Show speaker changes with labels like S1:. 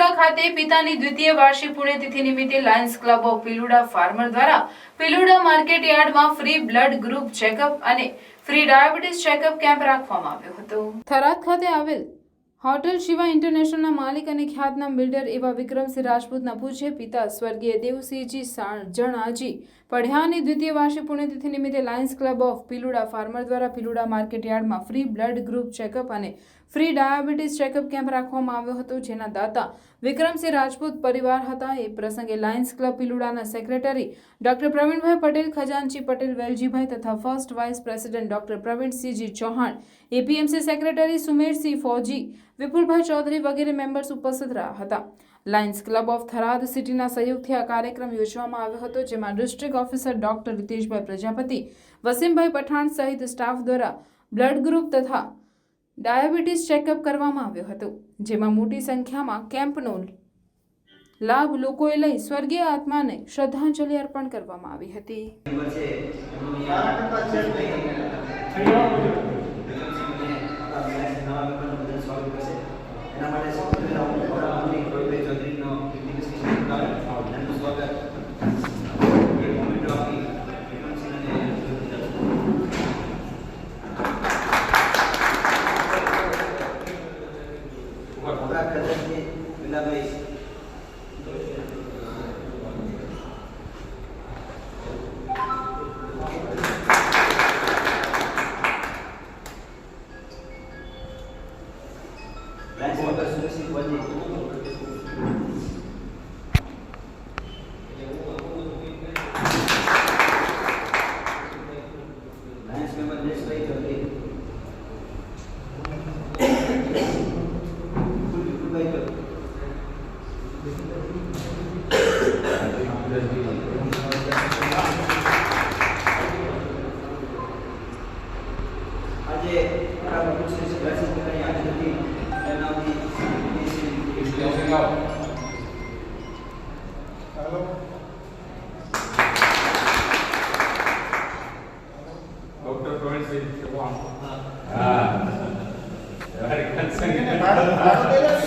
S1: પિલુડા ખાતે પિતાની દ્વિતીય વાર્ષિક પુણ્યતિથિ નિમિત્તે Lions club of Piluda farmer દ્વારા પિલુડા માર્કેટ યાર્ડમાં ફ્રી બ્લડ ગ્રુપ ચેકઅપ અને ફ્રી ડાયાબિટીસ ચેકઅપ કેમ્પ રાખવામાં આવ્યો હતો. થરાદ ખાતે આવેલ હોટેલ શિવા ઇન્ટરનેશનલના માલિક અને ખ્યાતનામ બિલ્ડર એવા વિક્રમસિંહ રાજપૂતના પૂજ્ય પિતા સ્વર્ગીય દેવસિંહજી જણાજી પઢિયાની દ્વિતીય વાર્ષિક પુણ્યતિથિ નિમિત્તે Lions club of Piluda farmer દ્વારા પિલુડા માર્કેટ યાર્ડમાં ફ્રી બ્લડ ગ્રુપ ચેકઅપ અને ફ્રી ડાયાબિટીસ ચેકઅપ કેમ્પ રાખવામાં આવ્યો હતો, જેના દાતા વિક્રમસિંહ રાજપૂત પરિવાર હતા. એ પ્રસંગે લાયન્સ ક્લબ પિલુડાના સેક્રેટરી ડોક્ટર પ્રવીણભાઈ પટેલ, ખજાનચી પટેલ વેલજીભાઈ તથા first vice president doctor Pravinsinhji Chauhan, APMC secretary Sumersinh Fauji, Vipulbhai Chaudhary વગેરે મેમ્બર્સ ઉપસ્થિત રહ્યા હતા. લાયન્સ ક્લબ ઓફ થરાદ સિટીના સહયોગથી આ કાર્યક્રમ યોજવામાં આવ્યો હતો, જેમાં district officer doctor Riteshbhai Prajapati, વસીમભાઈ Pathan સહિત સ્ટાફ દ્વારા બ્લડ ગ્રુપ તથા ડાયાબિટીસ ચેકઅપ કરવામાં આવ્યો હતો, જેમાં મોટી સંખ્યામાં કેમ્પનો લાભ લોકોએ લઈ સ્વર્ગીય આત્માને શ્રદ્ધાંજલિ અર્પણ કરવામાં આવી હતી.
S2: ડોક્ટર પ્રવીણસિંહ ચૌહાણ. હા, very good.